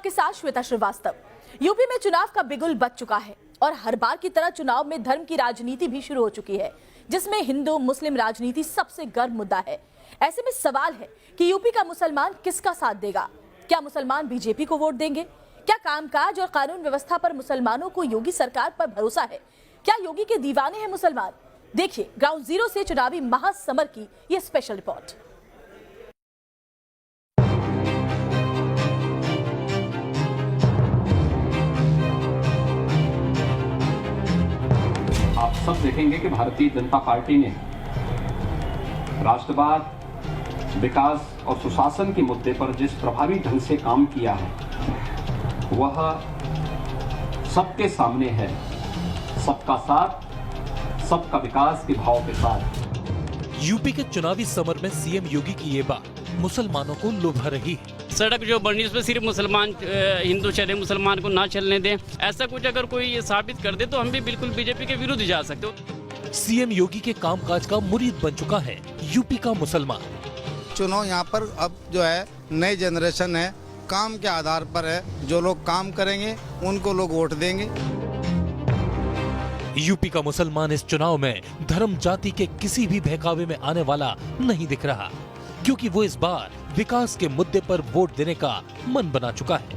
आपके साथ श्वेता श्रीवास्तव। यूपी में चुनाव का बिगुल बज चुका है और हर बार की तरह चुनाव में धर्म की राजनीति भी शुरू हो चुकी है, जिसमें हिंदू मुस्लिम राजनीति सबसे गर्म मुद्दा है। ऐसे में सवाल है कि यूपी का मुसलमान किसका साथ देगा? क्या मुसलमान बीजेपी को वोट देंगे? क्या कामकाज और कानून व्यवस्था पर मुसलमानों को योगी सरकार पर भरोसा है? क्या योगी के दीवाने हैं मुसलमान? देखिए ग्राउंड जीरो से चुनावी महासमर की यह स्पेशल रिपोर्ट। आप सब देखेंगे कि भारतीय जनता पार्टी ने राष्ट्रवाद, विकास और सुशासन के मुद्दे पर जिस प्रभावी ढंग से काम किया है वह सबके सामने है। सबका साथ, सबका विकास के भाव के साथ। यूपी के चुनावी समर में सीएम योगी की ये बात मुसलमानों को लुभा रही है। सड़क जो बनी उसमें सिर्फ मुसलमान हिंदू चले, मुसलमान को ना चलने दें, ऐसा कुछ अगर कोई ये साबित कर दे तो हम भी बिल्कुल बीजेपी के विरुद्ध जा सकते हो। सीएम योगी के कामकाज का मुरीद बन चुका है यूपी का मुसलमान। चुनाव यहाँ पर अब जो है नई जनरेशन है, काम के आधार पर है। जो लोग काम करेंगे उनको लोग वोट देंगे। यूपी का मुसलमान इस चुनाव में धर्म जाति के किसी भी बहकावे में आने वाला नहीं दिख रहा, क्योंकि वो इस बार विकास के मुद्दे पर वोट देने का मन बना चुका है।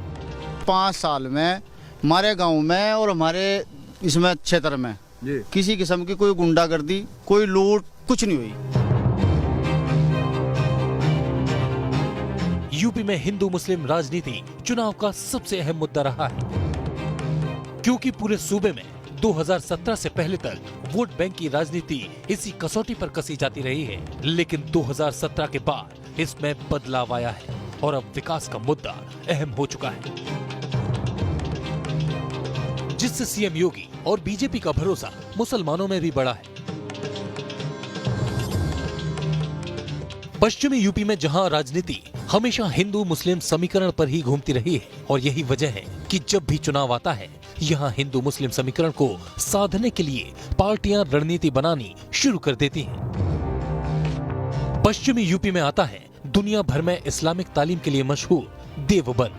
5 साल में हमारे गांव में और हमारे इसमें क्षेत्र में किसी किस्म की कोई गुंडागर्दी, कोई लूट कुछ नहीं हुई। यूपी में हिंदू मुस्लिम राजनीति चुनाव का सबसे अहम मुद्दा रहा है, क्योंकि पूरे सूबे में 2017 से पहले तक वोट बैंक की राजनीति इसी कसौटी पर कसी जाती रही है। लेकिन 2017 के बाद इसमें बदलाव आया है और अब विकास का मुद्दा अहम हो चुका है, जिससे सीएम योगी और बीजेपी का भरोसा मुसलमानों में भी बढ़ा है। पश्चिमी यूपी में जहां राजनीति हमेशा हिंदू मुस्लिम समीकरण पर ही घूमती रही है, और यही वजह है कि जब भी चुनाव आता है यहाँ हिंदू मुस्लिम समीकरण को साधने के लिए पार्टियां रणनीति बनानी शुरू कर देती हैं। पश्चिमी यूपी में आता है दुनिया भर में इस्लामिक तालीम के लिए मशहूर देवबंद।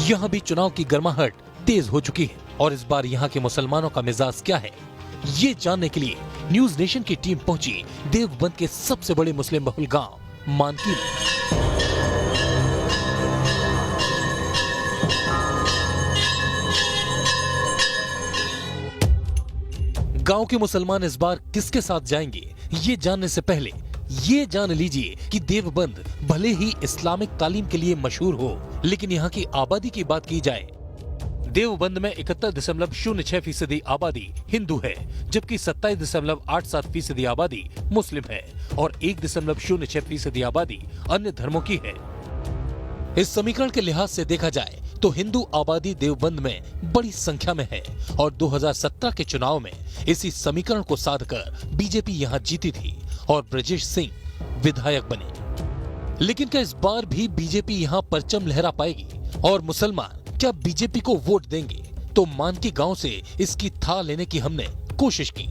यहाँ भी चुनाव की गर्माहट तेज हो चुकी है, और इस बार यहाँ के मुसलमानों का मिजाज क्या है, ये जानने के लिए न्यूज नेशन की टीम पहुंची देवबंद के सबसे बड़े मुस्लिम बहुल गांव मानकी में। गांव के मुसलमान इस बार किसके साथ जाएंगे, ये जानने से पहले ये जान लीजिए कि देवबंद भले ही इस्लामिक तालीम के लिए मशहूर हो, लेकिन यहाँ की आबादी की बात की जाए, देवबंद में 71.06% आबादी हिंदू है, जबकि 27.87% आबादी मुस्लिम है और 1.06% आबादी अन्य धर्मों की है। इस समीकरण के लिहाज से देखा जाए तो हिंदू आबादी देवबंद में बड़ी संख्या में है, और 2017 के चुनाव में इसी समीकरण को साधकर बीजेपी यहां जीती थी और ब्रजेश सिंह विधायक बने। लेकिन क्या इस बार भी बीजेपी यहां परचम लहरा पाएगी और मुसलमान क्या बीजेपी को वोट देंगे? तो मानकी गांव से इसकी था लेने की हमने कोशिश की।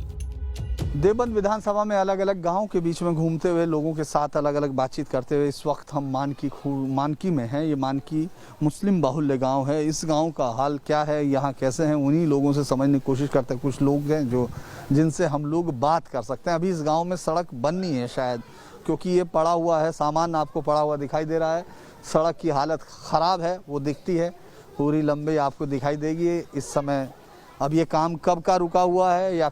देवबंद विधानसभा में अलग अलग गांवों के बीच में घूमते हुए लोगों के साथ अलग अलग बातचीत करते हुए इस वक्त हम मानकी में हैं। ये मानकी मुस्लिम बाहुल्य गांव है। इस गांव का हाल क्या है, यहाँ कैसे हैं, उन्हीं लोगों से समझने की कोशिश करते हैं। कुछ लोग हैं जिनसे हम लोग बात कर सकते हैं। अभी इस गाँव में सड़क बननी है शायद, क्योंकि ये पड़ा हुआ है, सामान आपको पड़ा हुआ दिखाई दे रहा है। सड़क की हालत ख़राब है, वो दिखती है, पूरी लंबी आपको दिखाई देगी इस समय। अब ये काम कब का रुका हुआ है या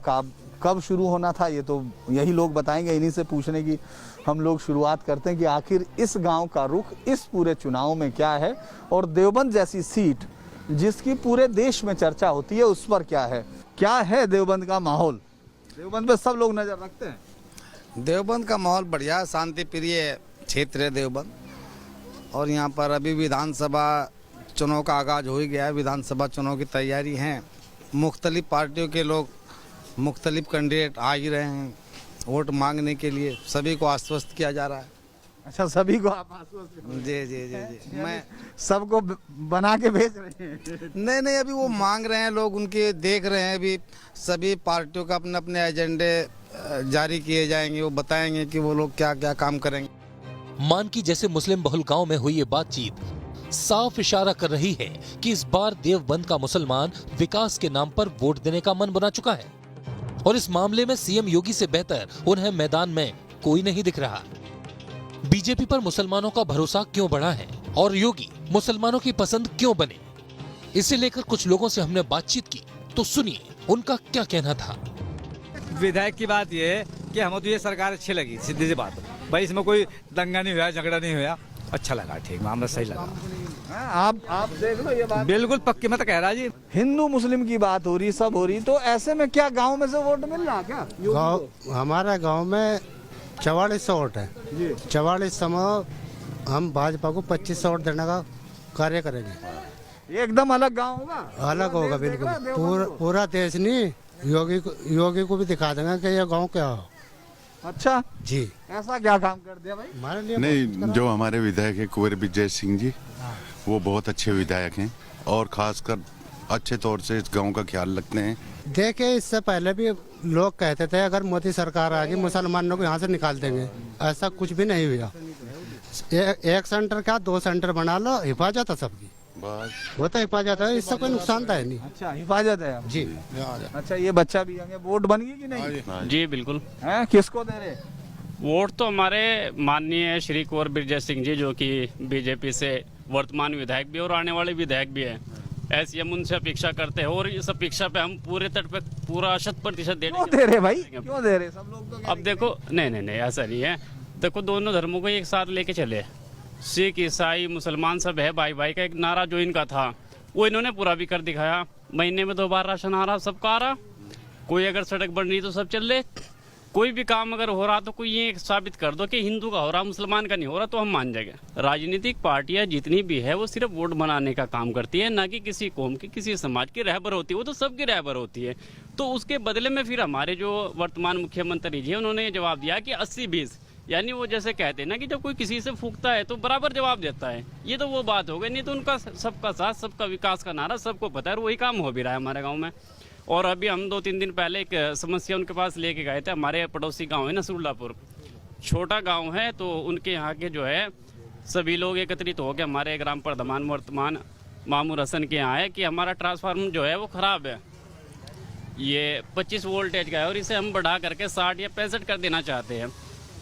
कब शुरू होना था, ये तो यही लोग बताएंगे। इन्हीं से पूछने की हम लोग शुरुआत करते हैं कि आखिर इस गांव का रुख इस पूरे चुनाव में क्या है, और देवबंद जैसी सीट जिसकी पूरे देश में चर्चा होती है उस पर क्या है देवबंद का माहौल। देवबंद पे सब लोग नजर रखते हैं। देवबंद का माहौल बढ़िया, शांति प्रिय क्षेत्र है देवबंद, और यहाँ पर अभी विधानसभा चुनाव का आगाज हो ही गया है। विधानसभा चुनाव की तैयारी है। मुख्तलिफ पार्टियों के लोग, मुख्तलिफ कैंडिडेट आ ही रहे हैं वोट मांगने के लिए। सभी को आश्वस्त किया जा रहा है। अच्छा, सभी को आप आश्वस्त? जी जी जी जी, मैं सबको बना के भेज रहे हैं? नहीं, अभी वो मांग रहे हैं लोग, उनके देख रहे हैं। अभी सभी पार्टियों का अपने अपने एजेंडे जारी किए जाएंगे, वो बताएंगे कि वो लोग क्या क्या काम करेंगे। मानकी जैसे मुस्लिम बहुल गांव में हुई ये बातचीत साफ इशारा कर रही है कि इस बार देवबंद का मुसलमान विकास के नाम पर वोट देने का मन बना चुका है और इस मामले में सीएम योगी से बेहतर उन्हें मैदान में कोई नहीं दिख रहा। बीजेपी पर मुसलमानों का भरोसा क्यों बढ़ा है और योगी मुसलमानों की पसंद क्यों बने, इसे लेकर कुछ लोगों से हमने बातचीत की, तो सुनिए उनका क्या कहना था। विधायक की बात ये है कि हमें तो ये सरकार अच्छी लगी, सीधी सी बात भाई, इसमें कोई दंगा नहीं हुआ, झगड़ा नहीं हुआ, अच्छा लगा, ठीक मामला सही लगा। आप देख लो ये बात बिल्कुल पक्की मैं तो कह रहा जी। हिंदू मुस्लिम की बात हो रही, सब हो रही, तो ऐसे में क्या गांव में से वोट मिल रहा क्या? गाँव हमारा गांव में 4400 वोट है। 4400 में हम भाजपा को 2500 वोट देने का कार्य करेंगे। एकदम अलग गांव होगा, अलग होगा बिल्कुल, पूरा देश नहीं, योगी को भी दिखा देंगे कि ये गांव क्या हो। अच्छा जी, ऐसा क्या काम कर दिया भाई? हमारे लिए नहीं, जो हमारे विधायक है कुंवर विजय सिंह जी, वो बहुत अच्छे विधायक हैं और खासकर अच्छे तौर से इस गांव का ख्याल रखते हैं। देखिए, इससे पहले भी लोग कहते थे अगर मोदी सरकार आ गई मुसलमानों को यहाँ से निकाल देंगे, ऐसा कुछ भी नहीं हुआ। एक सेंटर का 2 सेंटर बना लो, हिफाजत है सबकी, वो तो हिफाजत है, इससे कोई नुकसान तो है नहीं। अच्छा, हिफाजत है जी। अच्छा, ये बच्चा भी है, वोट बन गई कि नहीं? जी बिल्कुल हैं, किसको दे रहे? वोट तो हमारे माननीय श्री कुंवर विजय सिंह जी, जो कि बीजेपी से वर्तमान विधायक भी और आने वाले विधायक भी है, ऐसी हम उनसे अपेक्षा करते हैं और इस अपेक्षा पे हम पूरे तट पे पूरा 100% क्यों दे रहे भाई, क्यों दे रहे? सब लोग तो अब देखो, नहीं ऐसा नहीं है, देखो दोनों धर्मों को एक साथ लेके चले, सिख ईसाई मुसलमान सब है, भाई भाई का एक नारा जो इनका था वो इन्होंने पूरा भी कर दिखाया। महीने में 2 बार राशन आ रहा, सबका आ रहा, कोई अगर सड़क बन रही तो सब चल रहे, कोई भी काम अगर हो रहा तो कोई ये साबित कर दो कि हिंदू का हो रहा मुसलमान का नहीं हो रहा तो हम मान जाएंगे। राजनीतिक पार्टियां जितनी भी है वो सिर्फ वोट बनाने का काम करती है, ना कि किसी कौम की किसी समाज की रहबर होती है, वो तो सबकी रहबर होती है। तो उसके बदले में फिर हमारे जो वर्तमान मुख्यमंत्री जी उन्होंने ये जवाब दिया कि 80-20, यानी वो जैसे कहते हैं ना कि जब कोई किसी से फूकता है तो बराबर जवाब देता है, ये तो वो बात हो गई। नहीं तो उनका सबका साथ सबका विकास का नारा सबको पता है और वही काम हो भी रहा है हमारे गाँव में। और अभी हम 2-3 दिन पहले एक समस्या उनके पास लेके गए थे, हमारे पड़ोसी गांव है नसरुल्लापुर, छोटा गांव है, तो उनके यहाँ के जो है सभी लोग एकत्रित हो गए हमारे ग्राम प्रधान वर्तमान मामूर हसन के यहाँ है कि हमारा ट्रांसफार्मर जो है वो ख़राब है, ये 25 वोल्टेज का है और इसे हम बढ़ा करके 60 या 65 कर देना चाहते हैं।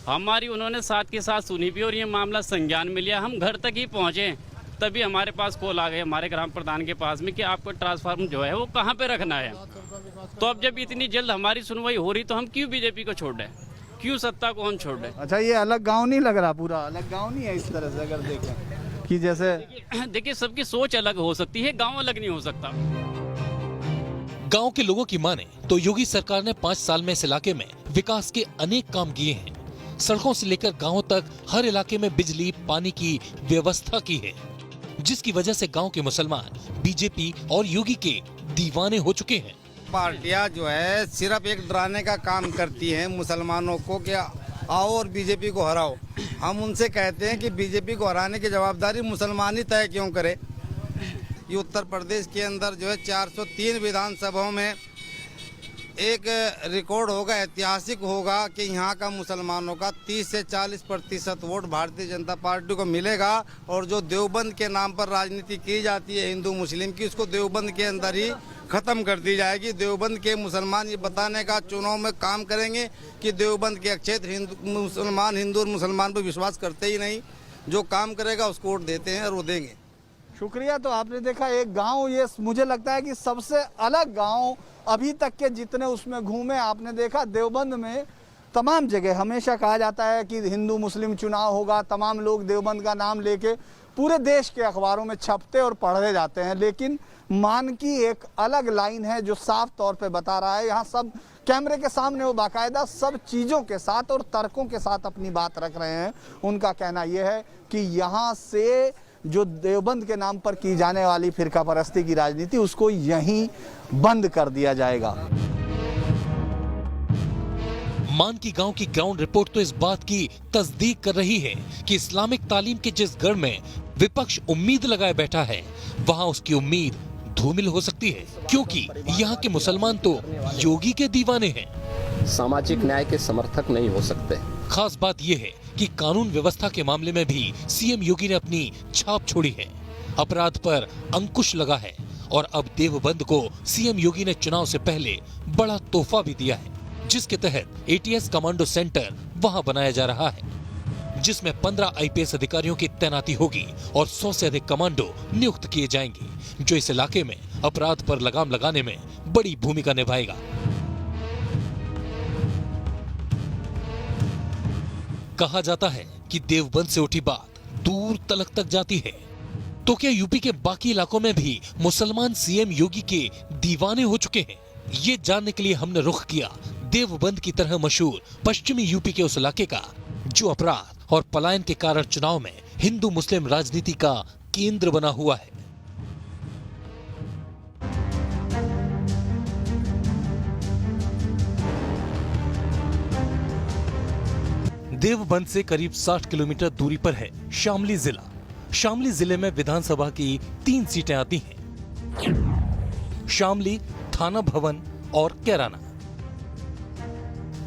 हमारी उन्होंने साथ के साथ सुनी भी और ये मामला संज्ञान में लिया। हम घर तक ही पहुँचे तभी हमारे पास कॉल आ गए हमारे ग्राम प्रधान के पास में कि आपको ट्रांसफार्मर जो है वो कहाँ पे रखना है। तो अब जब इतनी जल्द हमारी सुनवाई हो रही तो हम क्यों बीजेपी को छोड़ रहे, क्यों सत्ता को हम छोड़ रहे? अच्छा, ये अलग गांव नहीं लग रहा, पूरा अलग गांव नहीं है इस तरह से अगर देखें कि जैसे देखिए सबकी सोच अलग हो सकती है, गाँव अलग नहीं हो सकता। गांव के लोगों की माने तो योगी सरकार ने 5 साल में इस इलाके में विकास के अनेक काम किए हैं। सड़कों से लेकर गांवों तक हर इलाके में बिजली पानी की व्यवस्था की है, जिसकी वजह से गांव के मुसलमान बीजेपी और योगी के दीवाने हो चुके हैं। पार्टियां जो है सिर्फ एक डराने का काम करती हैं मुसलमानों को कि आओ और बीजेपी को हराओ। हम उनसे कहते हैं कि बीजेपी को हराने की जवाबदारी मुसलमान ही तय क्यों करे। ये उत्तर प्रदेश के अंदर जो है 403 विधानसभाओं में एक रिकॉर्ड होगा, ऐतिहासिक होगा कि यहाँ का मुसलमानों का 30 से 40% वोट भारतीय जनता पार्टी को मिलेगा। और जो देवबंद के नाम पर राजनीति की जाती है हिंदू मुस्लिम की, उसको देवबंद के अंदर ही ख़त्म कर दी जाएगी। देवबंद के मुसलमान ये बताने का चुनाव में काम करेंगे कि देवबंद के क्षेत्र हिंदू और मुसलमान पर विश्वास करते ही नहीं, जो काम करेगा उसको वोट देते हैं और वो देंगे। शुक्रिया। तो आपने देखा एक गांव, ये मुझे लगता है कि सबसे अलग गांव अभी तक के जितने उसमें घूमे आपने देखा। देवबंद में तमाम जगह हमेशा कहा जाता है कि हिंदू मुस्लिम चुनाव होगा, तमाम लोग देवबंद का नाम लेके पूरे देश के अखबारों में छपते और पढ़े जाते हैं, लेकिन मानकी एक अलग लाइन है जो साफ तौर पे बता रहा है। यहाँ सब कैमरे के सामने वो बाकायदा सब चीज़ों के साथ और तर्कों के साथ अपनी बात रख रहे हैं। उनका कहना यह है कि यहाँ से जो देवबंद के नाम पर की जाने वाली फिरका परस्ती की राजनीति, उसको यहीं बंद कर दिया जाएगा। मानकी गांव की ग्राउंड रिपोर्ट तो इस बात की तस्दीक कर रही है कि इस्लामिक तालीम के जिस गढ़ में विपक्ष उम्मीद लगाए बैठा है, वहां उसकी उम्मीद धूमिल हो सकती है, क्योंकि यहाँ के मुसलमान तो योगी के दीवाने हैं। सामाजिक न्याय के समर्थक नहीं हो सकते। खास बात यह है कि कानून व्यवस्था के मामले में भी सीएम योगी ने अपनी छाप छोड़ी है। अपराध पर अंकुश लगा है और अब देवबंद को सीएम योगी ने चुनाव से पहले बड़ा तोहफा भी दिया है, जिसके तहत एटीएस कमांडो सेंटर वहां बनाया जा रहा है, जिसमें 15 आईपीएस अधिकारियों की तैनाती होगी और 100 से अधिक कमांडो नियुक्त किए जाएंगे, जो इस इलाके में अपराध पर लगाम लगाने में बड़ी भूमिका निभाएगा। कहा जाता है कि देवबंद से उठी बात दूर तलक तक जाती है। तो क्या यूपी के बाकी इलाकों में भी मुसलमान सीएम योगी के दीवाने हो चुके हैं? ये जानने के लिए हमने रुख किया देवबंद की तरह मशहूर पश्चिमी यूपी के उस इलाके का, जो अपराध और पलायन के कारण चुनाव में हिंदू मुस्लिम राजनीति का केंद्र बना हुआ है। देवबंद से करीब 60 किलोमीटर दूरी पर है शामली जिला। शामली जिले में विधानसभा की 3 सीटें आती हैं, शामली, थाना भवन और कैराना।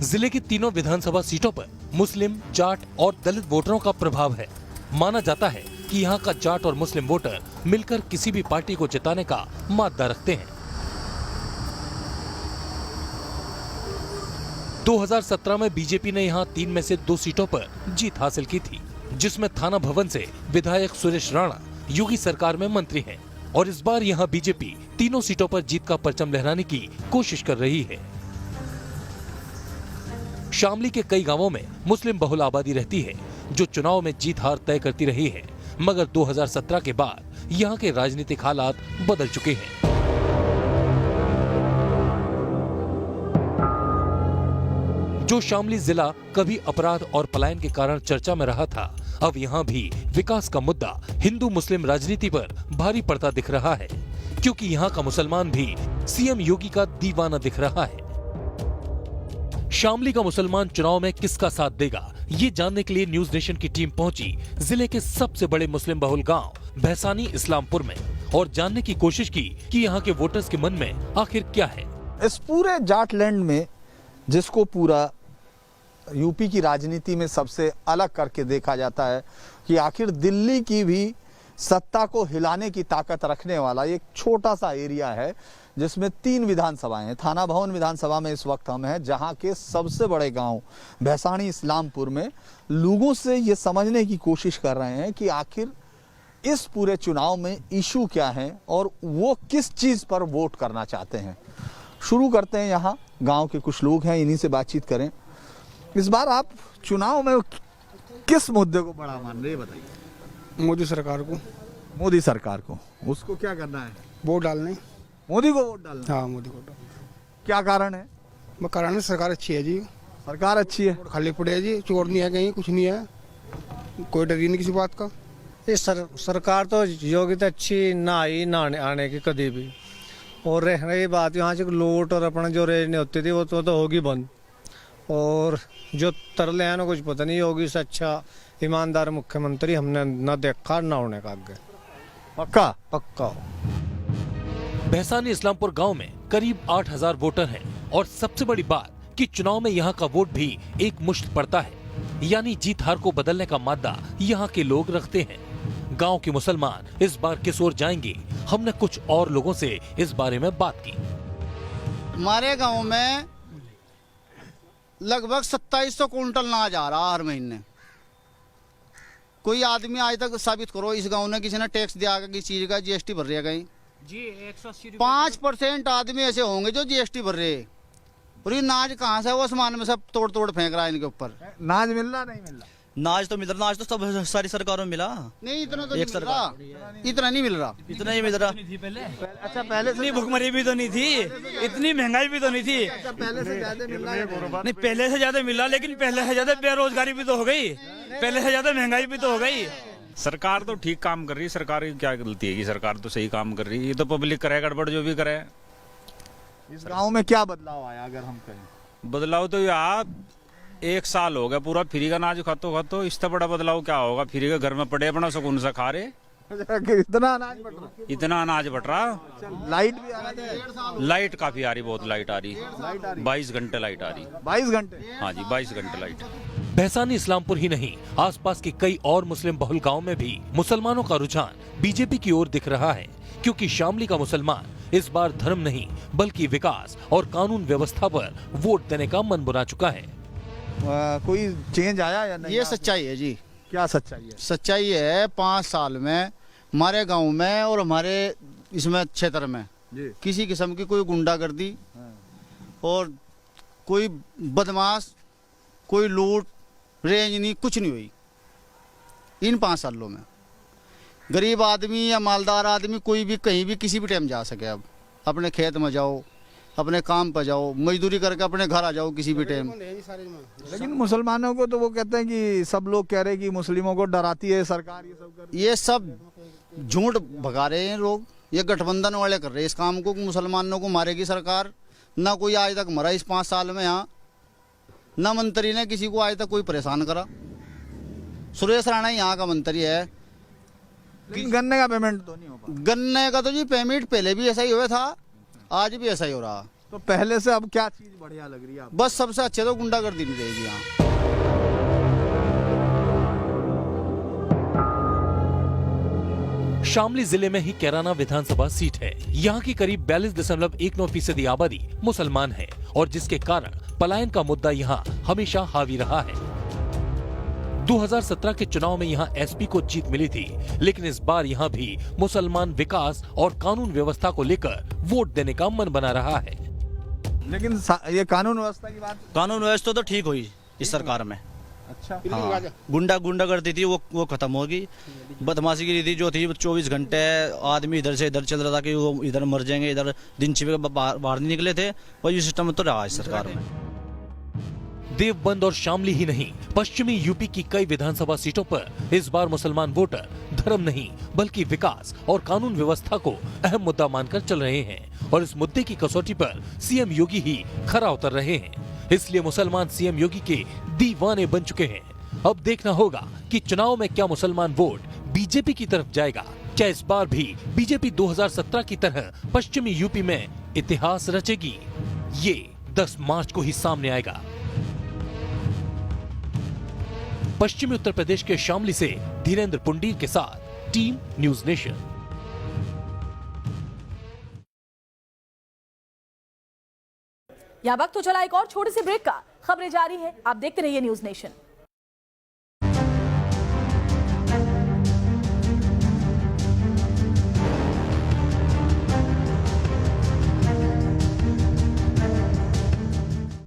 जिले की तीनों विधानसभा सीटों पर मुस्लिम, जाट और दलित वोटरों का प्रभाव है। माना जाता है कि यहाँ का जाट और मुस्लिम वोटर मिलकर किसी भी पार्टी को जिताने का मादा रखते हैं। 2017 में बीजेपी ने यहाँ 3 में से 2 सीटों पर जीत हासिल की थी, जिसमें थाना भवन से विधायक सुरेश राणा योगी सरकार में मंत्री हैं और इस बार यहाँ बीजेपी तीनों सीटों पर जीत का परचम लहराने की कोशिश कर रही है। शामली के कई गांवों में मुस्लिम बहुल आबादी रहती है, जो चुनाव में जीत हार तय करती रही है, मगर 2017 के बाद यहाँ के राजनीतिक हालात बदल चुके हैं। जो शामली जिला कभी अपराध और पलायन के कारण चर्चा में रहा था, अब यहाँ भी विकास का मुद्दा हिंदू मुस्लिम राजनीति पर भारी पड़ता दिख रहा है, क्योंकि यहाँ का मुसलमान भी सीएम योगी का दीवाना दिख रहा है। शामली का मुसलमान चुनाव में किसका साथ देगा, ये जानने के लिए न्यूज नेशन की टीम पहुंची जिले के सबसे बड़े मुस्लिम बहुल गांव भैसानी इस्लामपुर में और जानने की कोशिश की कि यहाँ के वोटर्स के मन में आखिर क्या है। इस पूरे जाटलैंड में जिसको पूरा यूपी की राजनीति में सबसे अलग करके देखा जाता है कि आखिर दिल्ली की भी सत्ता को हिलाने की ताकत रखने वाला एक छोटा सा एरिया है, जिसमें 3 विधानसभाएं हैं। थाना भवन विधानसभा में इस वक्त हम हैं, जहां के सबसे बड़े गांव भैसानी इस्लामपुर में लोगों से ये समझने की कोशिश कर रहे हैं कि आखिर इस पूरे चुनाव में इशू क्या है और वो किस चीज पर वोट करना चाहते हैं। शुरू करते हैं, यहाँ गांव के कुछ लोग हैं, इन्हीं से बातचीत करें। इस बार आप चुनाव में किस मुद्दे को बड़ा मान रहे हैं, बताइए। मोदी सरकार को। मोदी सरकार को, उसको क्या करना है? वोट डालने। मोदी को वोट डालना? हाँ, मोदी को। क्या कारण है? कारण है सरकार अच्छी है जी। सरकार अच्छी है, खाली पड़े है जी, चोर नहीं है कहीं, कुछ नहीं है, कोई डर ही नहीं किसी बात का। ये सरकार तो योग्यता अच्छी ना आई ना आने की कभी भी। और रह रही बात यहाँ से लूट और अपना जो रेजने होती थी वो तो होगी बंद। और जो तरले हैं ना, कुछ पता नहीं, योगी से अच्छा ईमानदार मुख्यमंत्री हमने न देखा ना होने का आगे। पक्का पक्का। भैसानी इस्लामपुर गांव में करीब 8000 वोटर हैं और सबसे बड़ी बात कि चुनाव में यहाँ का वोट भी एक मुश्त पड़ता है, यानी जीत हार को बदलने का मादा यहाँ के लोग रखते हैं। गांव के मुसलमान इस बार किस ओर जाएंगे, हमने कुछ और लोगों से इस बारे में बात की। हमारे गांव में लगभग 2700 कुंटल अनाज आ रहा हर महीने। कोई आदमी आज तक साबित करो इस गांव ने किसी ने टैक्स दिया किसी चीज का, जीएसटी भर रही है कहीं जी। 5% आदमी ऐसे होंगे जो जीएसटी भर रहे हैं। और ये नाज कहाँ से है, वो आसमान में सब तोड़ तोड़ फेंक रहा है इनके ऊपर। नाज मिल रहा नहीं मिल रहा? नाज तो मिल रहा, नाज तो सब सारी सरकारों में मिला नहीं, इतना तो एक सरकार इतना नहीं मिल रहा, इतना ही मिल रहा। अच्छा, पहले इतनी भुखमरी भी तो नहीं थी, इतनी महंगाई भी तो नहीं थी। अच्छा, पहले से ज्यादा मिल रहा है? नहीं, पहले से ज्यादा मिला, लेकिन पहले से ज्यादा बेरोजगारी भी तो हो गई, पहले से ज्यादा महंगाई भी तो हो गई। सरकार तो ठीक काम कर रही है, सरकार की क्या गलती है कि सरकार तो सही काम कर रही है। ये तो पब्लिक करे गड़बड़ जो भी करे। इस गांव में क्या बदलाव आया अगर हम कहें? बदलाव तो यार 1 साल हो गया पूरा फ्री का अनाज खातो, इससे बड़ा बदलाव क्या होगा? फ्री का घर में पड़े अपना सुकून से खा रहे। इतना अनाज बट रहा? इतना अनाज बट रहा। लाइट भी आ रही है? लाइट काफी आ रही, बहुत लाइट आ रही, 22 घंटे लाइट आ रही। 22 घंटे? हाँ जी, 22 घंटे लाइट। भैसानी इस्लामपुर ही नहीं, आसपास के कई और मुस्लिम बहुल गांव में भी मुसलमानों का रुझान बीजेपी की ओर दिख रहा है, क्योंकि शामली का मुसलमान इस बार धर्म नहीं बल्कि विकास और कानून व्यवस्था पर वोट देने का मन बना चुका है। कोई चेंज आया या नहीं? ये सच्चाई है जी। क्या सच्चाई है? सच्चाई है 5 साल में हमारे गांव में और हमारे इसमें क्षेत्र में किसी किस्म की कोई गुंडागर्दी और कोई बदमाश, कोई लूट रेंज नहीं, कुछ नहीं हुई इन 5 सालों में। गरीब आदमी या मालदार आदमी कोई भी कहीं भी किसी भी टाइम जा सके। अब अपने खेत में जाओ, अपने काम पर जाओ, मजदूरी करके अपने घर आ जाओ किसी भी टाइम। लेकिन मुसलमानों को तो वो कहते हैं कि सब लोग कह रहे हैं कि मुस्लिमों को डराती है सरकार, ये सब झूठ भगा रहे हैं लोग। ये गठबंधन वाले कर रहे हैं इस काम को। मुसलमानों को मारेगी सरकार। ना कोई आज तक मरा इस 5 साल में यहाँ, ना मंत्री ने किसी को आज तक कोई परेशान करा। सुरेश राणा यहाँ का मंत्री है। गन्ने का पेमेंट तो नहीं हो पाता। गन्ने का तो जी पेमेंट पहले भी ऐसा ही हुआ था, आज भी ऐसा ही हो रहा। तो पहले से अब क्या चीज बढ़िया लग रही है आपको? बस सबसे अच्छे तो गुंडागर्दी नहीं रहेगी यहाँ। शामली जिले में ही कैराना विधानसभा सीट है। यहाँ की करीब 42.19% आबादी मुसलमान है और जिसके कारण पलायन का मुद्दा यहाँ हमेशा हावी रहा है। 2017 के चुनाव में यहाँ एसपी को जीत मिली थी, लेकिन इस बार यहाँ भी मुसलमान विकास और कानून व्यवस्था को लेकर वोट देने का मन बना रहा है। लेकिन ये कानून व्यवस्था की बात, कानून व्यवस्था तो ठीक हुई इस सरकार में। अच्छा, हाँ, गुंडा करती थी वो खत्म होगी। बदमाशी की रीति जो थी 24 घंटे आदमी इधर से इधर चल रहा था कि वो इधर मर जाएंगे, इधर दिन छिपे बाहर नहीं निकले थे। वही सिस्टम तो रहा इस सरकार में। देवबंद और शामली ही नहीं, पश्चिमी यूपी की कई विधानसभा सीटों पर इस बार मुसलमान वोटर धर्म नहीं बल्कि विकास और कानून व्यवस्था को अहम मुद्दा मानकर चल रहे हैं और इस मुद्दे की कसौटी पर सीएम योगी ही खरा उतर रहे हैं। इसलिए मुसलमान सीएम योगी के दीवाने बन चुके हैं। अब देखना होगा कि चुनाव में क्या मुसलमान वोट बीजेपी की तरफ जाएगा। क्या इस बार भी बीजेपी 2017 की तरह पश्चिमी यूपी में इतिहास रचेगी? ये 10 मार्च को ही सामने आएगा। पश्चिमी उत्तर प्रदेश के शामली से धीरेन्द्र पुंडीर के साथ टीम न्यूज नेशन। यहाँ वक्त तो चला एक और छोटे से ब्रेक का। खबरें जारी है, आप देखते रहिए न्यूज नेशन।